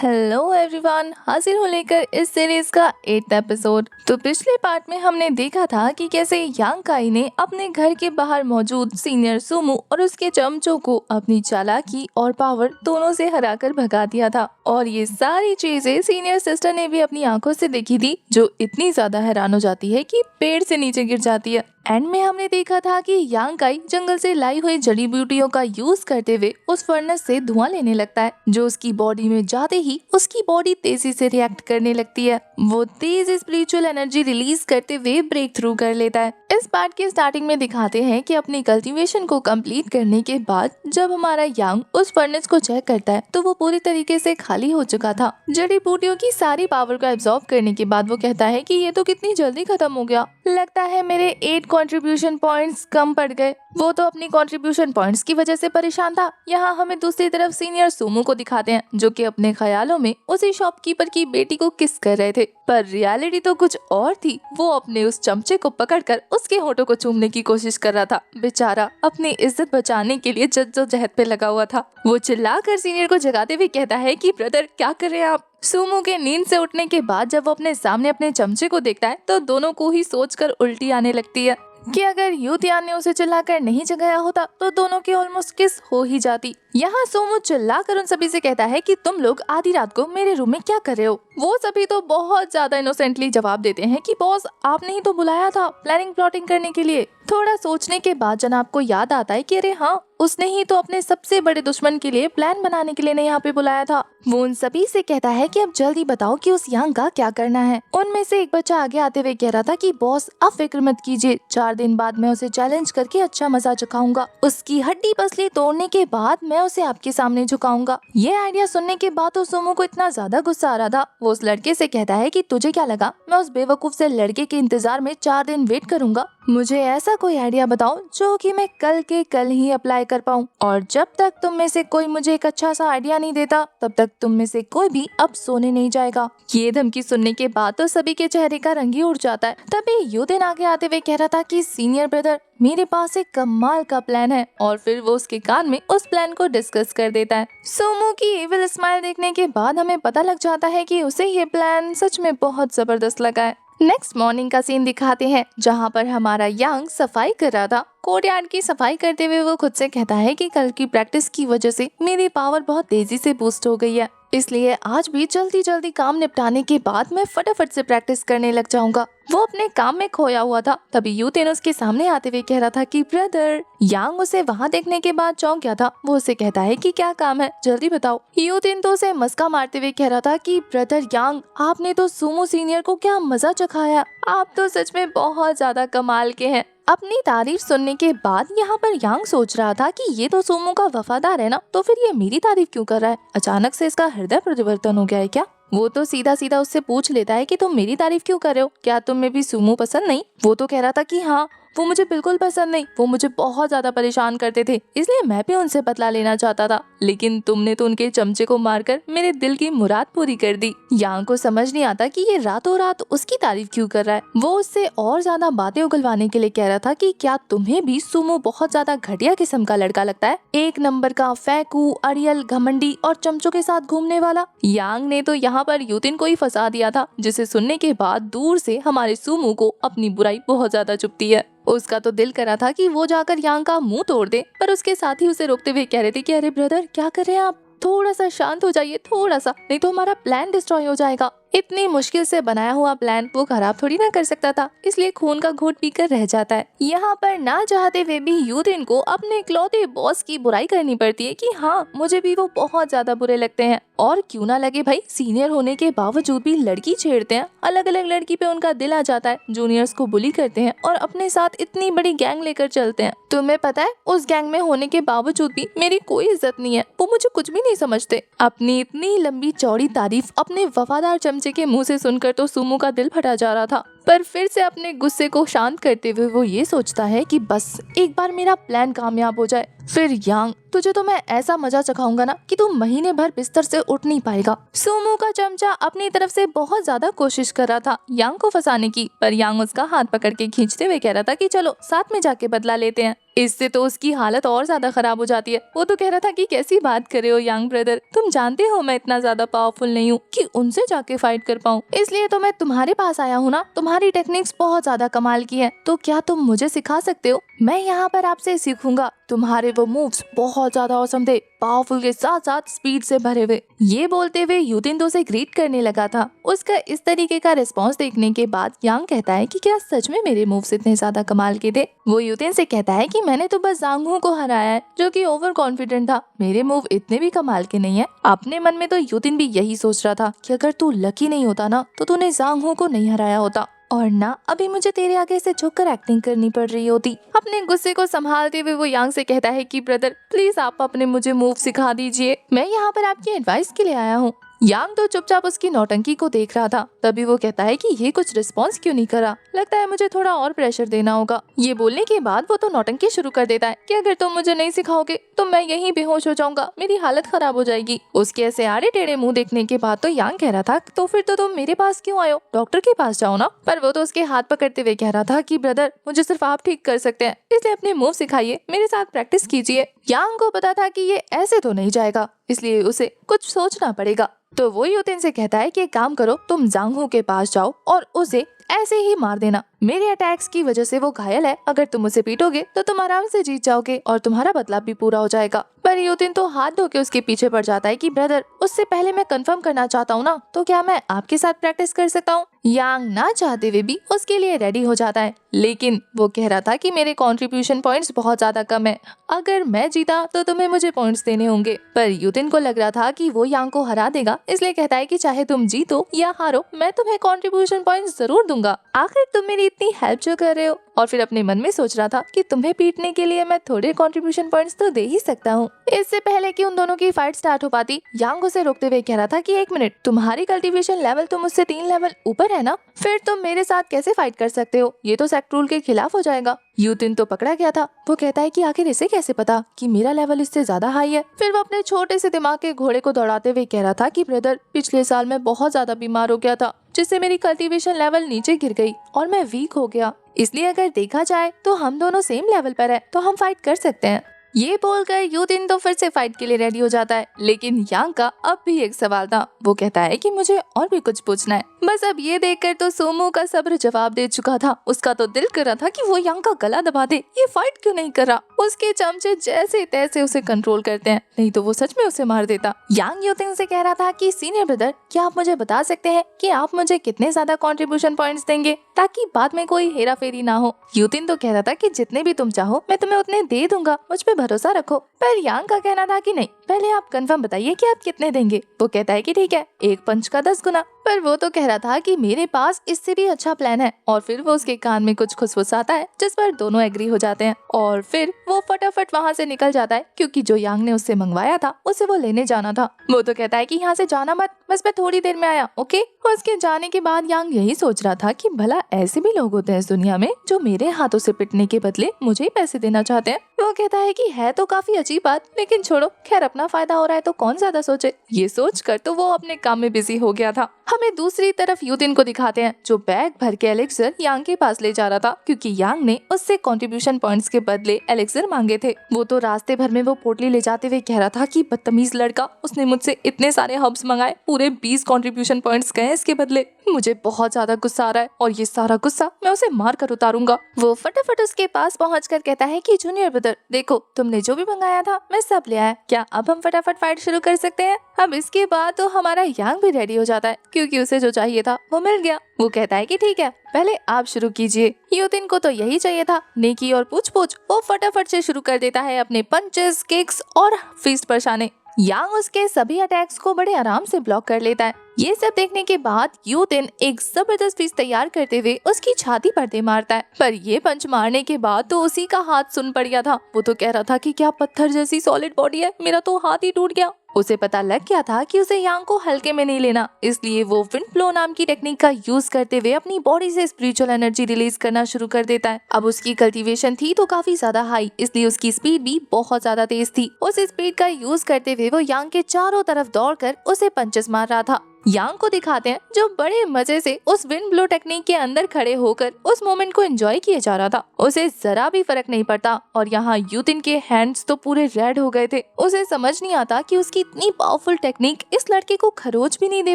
Hello everyone, हाजिर हूँ लेकर इस सीरीज का 8th एपिसोड। तो पिछले पार्ट में हमने देखा था कि कैसे यांग काई ने अपने घर के बाहर मौजूद सीनियर सुमो और उसके चमचों को अपनी चालाकी और पावर दोनों से हराकर भगा दिया था। और ये सारी चीजें सीनियर सिस्टर ने भी अपनी आंखों से देखी थी, जो इतनी ज्यादा हैरान हो जाती है कि पेड़ से नीचे गिर जाती है। एंड में हमने देखा था कि यांग काई जंगल से लाई हुई जड़ी बूटियों का यूज करते हुए उस फर्नेस से धुआं लेने लगता है, जो उसकी बॉडी में जाते ही उसकी बॉडी तेजी से रिएक्ट करने लगती है। वो तेज स्पिरिचुअल एनर्जी रिलीज करते हुए ब्रेक थ्रू कर लेता है। इस पार्ट के स्टार्टिंग में दिखाते हैं कि अपनी कल्टीवेशन को कंप्लीट करने के बाद जब हमारा यांग उस फर्नेस को चेक करता है तो वो पूरी तरीके से खाली हो चुका था। जड़ी बूटियों की सारी पावर को एब्जॉर्ब करने के बाद वो कहता है कि ये तो कितनी जल्दी खत्म हो गया, लगता है मेरे 8 कंट्रीब्यूशन पॉइंट्स कम पड़ गए। वो तो अपनी कंट्रीब्यूशन पॉइंट्स की वजह से परेशान था। यहाँ हमें दूसरी तरफ सीनियर सुमो को दिखाते हैं, जो कि अपने ख्यालों में उसी शॉपकीपर की बेटी को किस कर रहे थे, पर रियलिटी तो कुछ और थी। वो अपने उस चमचे को पकड़कर उसके होठों को चूमने की कोशिश कर रहा था। बेचारा अपनी इज्जत बचाने के लिए जद्दोजहद पे लगा हुआ था। वो चिल्लाकर सीनियर को जगाते हुए कहता है कि ब्रदर, क्या कर रहे हैं आप। सुमो के नींद से उठने के बाद जब वो अपने सामने अपने चमचे को देखता है तो दोनों को ही सोचकर उल्टी आने लगती है कि अगर यूतियान ने उसे चिल्लाकर नहीं जगाया होता तो दोनों की ऑलमोस्ट किस हो ही जाती। यहाँ सोमो चिल्लाकर उन सभी से कहता है कि तुम लोग आधी रात को मेरे रूम में क्या कर रहे हो। वो सभी तो बहुत ज्यादा इनोसेंटली जवाब देते हैं कि बॉस, आपने ही तो बुलाया था प्लानिंग प्लॉटिंग करने के लिए। थोड़ा सोचने के बाद जनाब को याद आता है कि अरे हाँ, उसने ही तो अपने सबसे बड़े दुश्मन के लिए प्लान बनाने के लिए नहीं यहाँ पे बुलाया था। वो उन सभी से कहता है कि अब जल्दी बताओ कि उस यांग का क्या करना है। उनमें से एक बच्चा आगे आते हुए कह रहा था कि बॉस, आप फिक्र मत कीजिए, 4 दिन बाद मैं उसे चैलेंज करके अच्छा मजा चखाऊंगा। उसकी हड्डी पसली तोड़ने के बाद मैं उसे आपके सामने झुकाऊंगा। ये आइडिया सुनने के बाद तो सोमो को इतना ज्यादा गुस्सा आ रहा था। वो उस लड़के से कहता है कि तुझे क्या लगा मैं उस बेवकूफ से लड़के के इंतजार में 4 दिन वेट करूंगा। मुझे ऐसा कोई आइडिया बताओ जो कि मैं कल के कल ही अप्लाई कर पाऊँ। और जब तक तुम में से कोई मुझे एक अच्छा सा आइडिया नहीं देता तब तक तुम में से कोई भी अब सोने नहीं जाएगा। ये धमकी सुनने के बाद तो सभी के चेहरे का रंग ही उड़ जाता है। तभी यूदेन आगे आते हुए कह रहा था कि सीनियर ब्रदर, मेरे पास एक कमाल का प्लान है। और फिर वो उसके कान में उस प्लान को डिस्कस कर देता है। सोमो की इविल स्माइल देखने के बाद हमें पता लग जाता है कि उसे ये प्लान सच में बहुत जबरदस्त लगा है। नेक्स्ट मॉर्निंग का सीन दिखाते हैं, जहाँ पर हमारा यांग सफाई कर रहा था। कोर्टयार्ड की सफाई करते हुए वो खुद से कहता है कि कल की प्रैक्टिस की वजह से मेरी पावर बहुत तेजी से बूस्ट हो गई है, इसलिए आज भी जल्दी जल्दी काम निपटाने के बाद मैं फटाफट से प्रैक्टिस करने लग जाऊंगा। वो अपने काम में खोया हुआ था। तभी यूतेन उसके सामने आते हुए कह रहा था कि ब्रदर। यांग उसे वहाँ देखने के बाद चौंक गया था। वो उसे कहता है कि क्या काम है, जल्दी बताओ। यूतेन तो उसे मस्का मारते हुए कह रहा था कि ब्रदर यांग, आपने तो सुमो सीनियर को क्या मजा चखाया। आप तो सच में बहुत ज्यादा कमाल के हैं। अपनी तारीफ सुनने के बाद यहाँ पर यांग सोच रहा था कि ये तो सुमो का वफादार है ना, तो फिर ये मेरी तारीफ क्यों कर रहा है। अचानक से इसका हृदय परिवर्तन हो गया है क्या। वो तो सीधा सीधा उससे पूछ लेता है कि तुम मेरी तारीफ क्यों कर रहे हो, क्या तुम्हें भी सुमो पसंद नहीं। वो तो कह रहा था कि हाँ, वो मुझे बिल्कुल पसंद नहीं, वो मुझे बहुत ज्यादा परेशान करते थे, इसलिए मैं भी उनसे बदला लेना चाहता था, लेकिन तुमने तो उनके चमचे को मारकर मेरे दिल की मुराद पूरी कर दी। यांग को समझ नहीं आता कि ये रातों रात उसकी तारीफ क्यों कर रहा है। वो उससे और ज्यादा बातें उगलवाने के लिए कह रहा था कि क्या तुम्हें भी सुमो बहुत ज्यादा घटिया किस्म का लड़का लगता है, 1 नंबर का फैकू, अड़ियल, घमंडी और चमचों के साथ घूमने वाला। यांग ने तो यहाँ पर यूतिन को ही फंसा दिया था, जिसे सुनने के बाद दूर से हमारे सुमो को अपनी बुराई बहुत ज्यादा चुभती है। उसका तो दिल करा था कि वो जाकर यांग का मुंह तोड़ दे, पर उसके साथी उसे रोकते हुए कह रहे थे कि अरे ब्रदर, क्या कर रहे हैं आप, थोड़ा सा शांत हो जाइए, थोड़ा सा, नहीं तो हमारा प्लान डिस्ट्रॉय हो जाएगा। इतनी मुश्किल से बनाया हुआ प्लान वो खराब थोड़ी ना कर सकता था, इसलिए खून का घूंट पीकर रह जाता है। यहाँ पर ना चाहते हुए भी यूतिन को अपने इकलौते बॉस की बुराई करनी पड़ती है कि हाँ, मुझे भी वो बहुत ज्यादा बुरे लगते हैं। और क्यों ना लगे भाई, सीनियर होने के बावजूद भी लड़की छेड़ते हैं, अलग अलग लड़की पे उनका दिल आ जाता है, जूनियर्स को बुली करते हैं और अपने साथ इतनी बड़ी गैंग लेकर चलते हैं। तुम्हें पता है, उस गैंग में होने के बावजूद भी मेरी कोई इज्जत नहीं है, वो मुझे कुछ भी नहीं समझते। अपनी इतनी लंबी चौड़ी तारीफ अपने वफादार चमचे के मुंह से सुनकर तो सुमो का दिल फटा जा रहा था। पर फिर से अपने गुस्से को शांत करते हुए वो ये सोचता है कि बस एक बार मेरा प्लान कामयाब हो जाए। फिर यांग, तुझे तो मैं ऐसा मजा चखाऊंगा ना कि तू महीने भर बिस्तर से उठ नहीं पाएगा। सुमो का चमचा अपनी तरफ से बहुत ज्यादा कोशिश कर रहा था यांग को फंसाने की, पर यांग उसका हाथ पकड़ के खींचते हुए कह रहा था कि चलो साथ में जाके बदला लेते हैं। इससे तो उसकी हालत और ज्यादा खराब हो जाती है। वो तो कह रहा था कि कैसी बात कर रहे हो यांग ब्रदर, तुम जानते हो मैं इतना ज्यादा पावरफुल नहीं हूँ कि उनसे जाके फाइट कर पाऊँ, इसलिए तो मैं तुम्हारे पास आया हूँ ना। तुम्हारी टेक्निक्स बहुत ज्यादा कमाल की है, तो क्या तुम मुझे सिखा सकते हो? मैं यहाँ पर आपसे सीखूंगा। तुम्हारे वो मूव्स बहुत ज्यादा औसम थे, पावरफुल के साथ साथ स्पीड से भरे हुए। ये बोलते हुए यूतिन तो उसे ग्रीट करने लगा था। उसका इस तरीके का रिस्पॉन्स देखने के बाद यांग कहता है कि क्या सच में मेरे मूव्स इतने ज्यादा कमाल के थे? वो यूतिन से कहता है कि मैंने तो बस जांगहू को हराया है, जो कि ओवर कॉन्फिडेंट था। मेरे मूव इतने भी कमाल के नहीं है। अपने मन में तो यूतिन भी यही सोच रहा था कि अगर तू लकी नहीं होता ना तो तूने जांगहू को नहीं हराया होता, और ना अभी मुझे तेरे आगे से झुककर एक्टिंग करनी पड़ रही होती। अपने गुस्से को संभालते हुए वो यांग से कहता है कि ब्रदर प्लीज आप अपने मुझे मूव सिखा दीजिए, मैं यहाँ पर आपकी एडवाइस के लिए आया हूँ। यांग तो चुपचाप उसकी नौटंकी को देख रहा था। तभी वो कहता है कि ये कुछ रिस्पॉन्स क्यों नहीं करा, लगता है मुझे थोड़ा और प्रेशर देना होगा। ये बोलने के बाद वो तो नौटंकी शुरू कर देता है कि अगर तुम मुझे नहीं सिखाओगे तो मैं यहीं बेहोश हो जाऊंगा, मेरी हालत खराब हो जाएगी। उसके ऐसे आड़े टेढ़े मुंह देखने के बाद तो यांग कह रहा था तो फिर तो तुम मेरे पास क्यों आयो, डॉक्टर के पास जाओ ना। पर वो तो उसके हाथ पकड़ते हुए कह रहा था कि ब्रदर मुझे सिर्फ आप ठीक कर सकते हैं, इसलिए अपने मूव सिखाइए, मेरे साथ प्रैक्टिस कीजिए। यांग को पता था कि ये ऐसे तो नहीं जाएगा, इसलिए उसे कुछ सोचना पड़ेगा। तो वो यूतिन से कहता है कि एक काम करो, तुम जांगहू के पास जाओ और उसे ऐसे ही मार देना। मेरे अटैक्स की वजह से वो घायल है, अगर तुम उसे पीटोगे तो तुम आराम से जीत जाओगे और तुम्हारा बदला भी पूरा हो जाएगा। पर यूतिन तो हाथ धो के उसके पीछे पड़ जाता है कि ब्रदर उससे पहले मैं कंफर्म करना चाहता हूँ ना, तो क्या मैं आपके साथ प्रैक्टिस कर सकता हूँ? यांग ना चाहते हुए भी उसके लिए रेडी हो जाता है, लेकिन वो कह रहा था कि मेरे कंट्रीब्यूशन पॉइंट्स बहुत ज्यादा कम है, अगर मैं जीता तो तुम्हें मुझे पॉइंट्स देने होंगे। पर यूतिन को लग रहा था कि वो यांग को हरा देगा, इसलिए कहता है कि चाहे तुम जीतो या हारो मैं तुम्हें कंट्रीब्यूशन पॉइंट्स जरूर दूंगा, आखिर तुम मेरी इतनी हेल्प जो कर रहे हो। और फिर अपने मन में सोच रहा था कि तुम्हें पीटने के लिए मैं थोड़े कंट्रीब्यूशन पॉइंट्स तो दे ही सकता हूँ। इससे पहले कि उन दोनों की फाइट स्टार्ट हो पाती, यांग उसे रोकते हुए कह रहा था कि 1 मिनट, तुम्हारी कल्टीवेशन लेवल तो मुझसे 3 लेवल ऊपर है ना, फिर तुम मेरे साथ कैसे फाइट कर सकते हो? ये तो सेक्ट रूल के खिलाफ हो जाएगा। यूतिन तो पकड़ा गया था। वो कहता है कि आखिर इसे कैसे पता कि मेरा लेवल इससे ज्यादा हाई है। फिर वो अपने छोटे से दिमाग के घोड़े को दौड़ाते हुए कह रहा था कि ब्रदर पिछले साल मैं बहुत ज्यादा बीमार हो गया था, जिससे मेरी कल्टीवेशन लेवल नीचे गिर गई और मैं वीक हो गया, इसलिए अगर देखा जाए तो हम दोनों सेम लेवल पर है, तो हम फाइट कर सकते हैं। ये बोलकर यूतिन तो फिर से फाइट के लिए रेडी हो जाता है, लेकिन यांग का अब भी एक सवाल था। वो कहता है कि मुझे और भी कुछ पूछना है। बस अब ये देखकर तो सोमो का सब्र जवाब दे चुका था। उसका तो दिल कर रहा था कि वो यांग का गला दबा दे, ये फाइट क्यों नहीं कर रहा। उसके चमचे जैसे तैसे उसे कंट्रोल करते हैं, नहीं तो वो सच में उसे मार देता। यांग यूतिन से कह रहा था कि सीनियर ब्रदर क्या आप मुझे बता सकते हैं कि आप मुझे कितने ज्यादा कंट्रीब्यूशन पॉइंट्स देंगे, ताकि बाद में कोई हेरा फेरी ना हो। यूतिन तो कह रहा था कि जितने भी तुम चाहो मैं तुम्हें उतने दे दूंगा, मुझ पे भरोसा रखो। पर यांग का कहना था कि नहीं, पहले आप कंफर्म बताइए कि आप कितने देंगे। वो कहता है कि ठीक है, एक पंच का 10 गुना। पर वो तो कह रहा था कि मेरे पास इससे भी अच्छा प्लान है। और फिर वो उसके कान में कुछ खुसफुसाता है, जिस पर दोनों एग्री हो जाते हैं और फिर वो फटाफट वहाँ से निकल जाता है, क्योंकि जो यांग ने उससे मंगवाया था उसे वो लेने जाना था। वो तो कहता है कि यहाँ से जाना मत, बस मैं थोड़ी देर में आया, ओके। उसके जाने के बाद यांग यही सोच रहा था कि भला ऐसे भी लोग होते हैं इस दुनिया में जो मेरे हाथों से पिटने के बदले मुझे ही पैसे देना चाहते हैं। वो कहता है कि है तो काफी अजीब बात, लेकिन छोड़ो, खैर अपना फायदा हो रहा है तो कौन ज्यादा सोचे। ये सोच कर तो वो अपने काम में बिजी हो गया था। हमें दूसरी तरफ यूतिन को दिखाते हैं, जो बैग भर के एलेक्सर यांग के पास ले जा रहा था, क्योंकि यांग ने उससे कंट्रीब्यूशन पॉइंट्स के बदले एलेक्सर मांगे थे। वो तो रास्ते भर में वो पोटली ले जाते हुए कह रहा था कि बदतमीज लड़का, उसने मुझसे इतने सारे हब्स मंगाए, पूरे 20 कंट्रीब्यूशन पॉइंट्स गए इसके बदले। मुझे बहुत ज्यादा गुस्सा आ रहा है और ये सारा गुस्सा मैं उसे मार कर उतारूंगा। वो फटाफट उसके पास पहुंचकर कहता है कि जूनियर ब्रदर देखो, तुमने जो भी मंगाया था मैं सब ले आया, क्या अब हम फटाफट फाइट शुरू कर सकते हैं? अब इसके बाद तो हमारा यांग भी रेडी हो जाता है, क्योंकि उसे जो चाहिए था वो मिल गया। वो कहता है कि ठीक है, पहले आप शुरू कीजिए। यूतिन को तो यही चाहिए था, नेकी और पूछ पूछ। वो फटाफट से शुरू कर देता है अपने पंचेस, किक्स और फिस्ट बरसाने। यांग उसके सभी अटैक्स को बड़े आराम से ब्लॉक कर लेता है। ये सब देखने के बाद यूतिन एक जबरदस्त पीस तैयार करते हुए उसकी छाती पर दे मारता है। पर ये पंच मारने के बाद तो उसी का हाथ सुन पड़ गया था। वो तो कह रहा था कि क्या पत्थर जैसी सॉलिड बॉडी है, मेरा तो हाथ ही टूट गया। उसे पता लग गया था कि उसे यांग को हल्के में नहीं लेना, इसलिए वो विंड ब्लो नाम की टेक्निक का यूज करते हुए अपनी बॉडी से स्पिरिचुअल एनर्जी रिलीज करना शुरू कर देता है। अब उसकी कल्टीवेशन थी तो काफी ज्यादा हाई, इसलिए उसकी स्पीड भी बहुत ज्यादा तेज थी। उस स्पीड का यूज करते हुए वो यांग के चारों तरफ दौड़कर उसे पंचेस मार रहा था। यांग को दिखाते हैं जो बड़े मजे से उस विंड ब्लो टेक्निक के अंदर खड़े होकर उस मोमेंट को एंजॉय किए जा रहा था। उसे जरा भी फर्क नहीं पड़ता और यहाँ यूतिन के हैंड्स तो पूरे रेड हो गए थे। उसे समझ नहीं आता कि उसकी इतनी पावरफुल टेक्निक इस लड़के को खरोच भी नहीं दे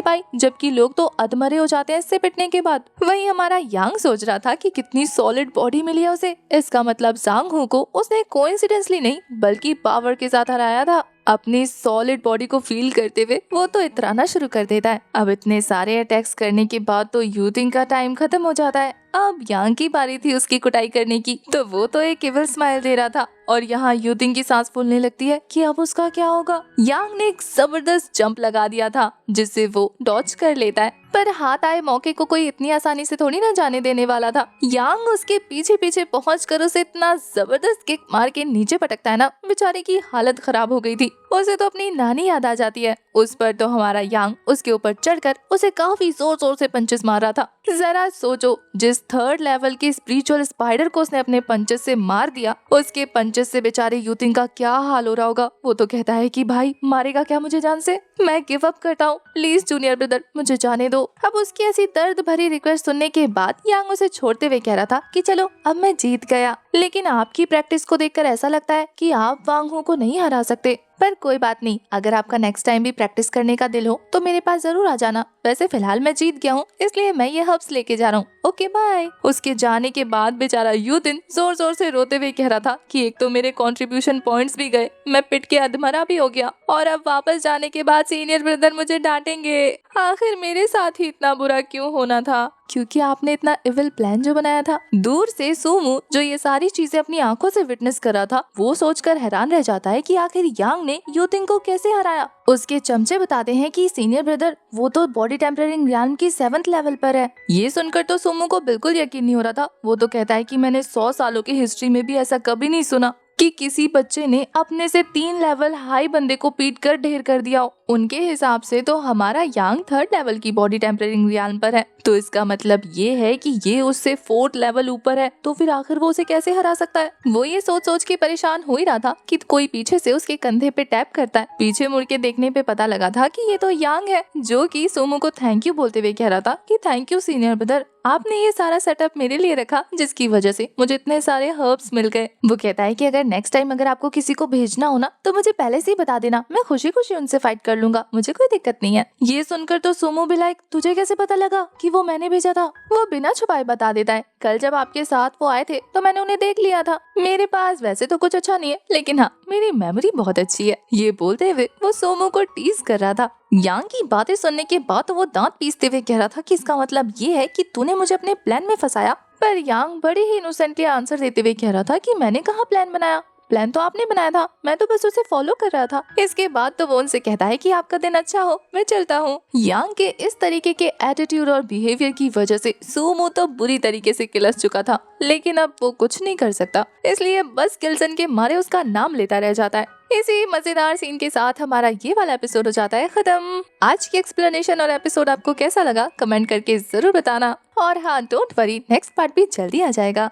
पाई, जबकि लोग तो अधमरे हो जाते हैं इससे पिटने के बाद। वहीं हमारा यांग सोच रहा था कि कितनी सॉलिड बॉडी मिली है उसे, इसका मतलब जांग हू को उसने कोइंसिडेंटली नहीं बल्कि पावर के साथ हराया था। अपनी सॉलिड बॉडी को फील करते हुए वो तो इतराना शुरू कर देता है। अब इतने सारे अटैक्स करने के बाद तो यूथिंग का टाइम खत्म हो जाता है। अब यांग की बारी थी उसकी कुटाई करने की, तो वो तो एक इविल स्माइल दे रहा था और यहाँ यूथिंग की सांस फूलने लगती है कि अब उसका क्या होगा। यांग ने एक जबरदस्त जंप लगा दिया था जिससे वो डॉज कर लेता है, पर हाथ आए मौके को कोई इतनी आसानी से थोड़ी ना जाने देने वाला था। यांग उसके पीछे पीछे पहुंचकर उसे इतना जबरदस्त किक मार के नीचे पटकता है ना, बेचारे की हालत खराब हो गई थी। उसे तो अपनी नानी याद आ जाती है। उस पर तो हमारा यांग उसके ऊपर चढ़कर उसे काफी जोर जोर से पंचेस मार रहा था। जरा सोचो, जिस थर्ड लेवल के स्पिरिचुअल स्पाइडर को उसने अपने पंचेस से मार दिया, उसके पंचेस से बेचारे यूथिंग का क्या हाल हो रहा होगा। वो तो कहता है कि भाई मारेगा क्या मुझे जान से, मैं गिव अप करता हूँ, प्लीज जूनियर ब्रदर मुझे जाने दो। अब उसकी ऐसी दर्द भरी रिक्वेस्ट सुनने के बाद यांग उसे छोड़ते हुए कह रहा था कि चलो अब मैं जीत गया, लेकिन आपकी प्रैक्टिस को देखकर ऐसा लगता है कि आप वांग हू को नहीं हरा सकते। पर कोई बात नहीं, अगर आपका नेक्स्ट टाइम भी प्रैक्टिस करने का दिल हो तो मेरे पास जरूर आ जाना। वैसे फिलहाल मैं जीत गया हूँ, इसलिए मैं ये हर्ब्स लेके जा रहा हूँ, ओके बाय। उसके जाने के बाद बेचारा यूथिन जोर जोर से रोते हुए कह रहा था कि एक तो मेरे कंट्रीब्यूशन पॉइंट्स भी गए, मैं पिट के अधमरा भी हो गया और अब वापस जाने के बाद सीनियर ब्रदर मुझे डांटेंगे। आखिर मेरे साथ ही इतना बुरा क्यों होना था, क्योंकि आपने इतना इविल प्लान जो बनाया था। दूर से सुमो जो ये सारी चीजें अपनी आंखों से विटनेस कर रहा था, वो सोचकर हैरान रह जाता है कि आखिर यांग ने यूथिंग को कैसे हराया। उसके चमचे बताते हैं कि सीनियर ब्रदर वो तो बॉडी टेम्परिंग रियाल्म की 7th लेवल पर है। ये सुनकर तो सुमो को बिल्कुल यकीन नहीं हो रहा था। वो तो कहता है कि मैंने 100 सालों की हिस्ट्री में भी ऐसा कभी नहीं सुना कि किसी बच्चे ने अपने से 3 लेवल हाई बंदे को पीट कर ढेर कर दिया हो। उनके हिसाब से तो हमारा यांग 3rd लेवल की बॉडी टेम्परिंग रियाल्म पर है, तो इसका मतलब ये है कि ये उससे 4th लेवल ऊपर है, तो फिर आखिर वो उसे कैसे हरा सकता है। वो ये सोच सोच के परेशान हो ही रहा था कि कोई पीछे से उसके कंधे पे टैप करता है। पीछे मुड़ के देखने पे पता लगा था कि ये तो यांग है, जो कि सुमो को थैंक यू बोलते हुए कह रहा था कि थैंक यू सीनियर ब्रदर, आपने ये सारा सेटअप मेरे लिए रखा जिसकी वजह से मुझे इतने सारे हर्ब्स मिल गए। वो कहता है कि अगर नेक्स्ट टाइम अगर आपको किसी को भेजना हो ना तो मुझे पहले से ही बता देना, मैं खुशी खुशी उनसे फाइट कर लूंगा, मुझे कोई दिक्कत नहीं है। ये सुनकर तो सुमो भी लाइक तुझे कैसे पता लगा कि वो मैंने भेजा था। वो बिना छुपाए बता देता है, कल जब आपके साथ वो आए थे तो मैंने उन्हें देख लिया था। मेरे पास वैसे तो कुछ अच्छा नहीं है, लेकिन हाँ मेरी मेमोरी बहुत अच्छी है। ये बोलते हुए वो सुमो को टीज कर रहा था। यांग की बातें सुनने के बाद तो वो दांत पीसते हुए कह रहा था कि इसका मतलब ये है कि तूने मुझे अपने प्लान में फंसाया। पर यांग बड़े ही इनोसेंटली आंसर देते हुए कह रहा था कि मैंने कहाँ प्लान बनाया, प्लान तो आपने बनाया था, मैं तो बस उसे फॉलो कर रहा था। इसके बाद तो वो उनसे कहता है कि आपका दिन अच्छा हो, मैं चलता हूँ। यांग के इस तरीके के एटीट्यूड और बिहेवियर की वजह से सुमो तो बुरी तरीके से किलस चुका था, लेकिन अब वो कुछ नहीं कर सकता, इसलिए बस किल्सन के मारे उसका नाम लेता रह जाता है। इसी मजेदार सीन के साथ हमारा ये वाला एपिसोड हो जाता है खत्म। आज की एक्सप्लेनेशन और एपिसोड आपको कैसा लगा कमेंट करके जरूर बताना, और हाँ डोंट वरी नेक्स्ट पार्ट भी जल्दी आ जाएगा।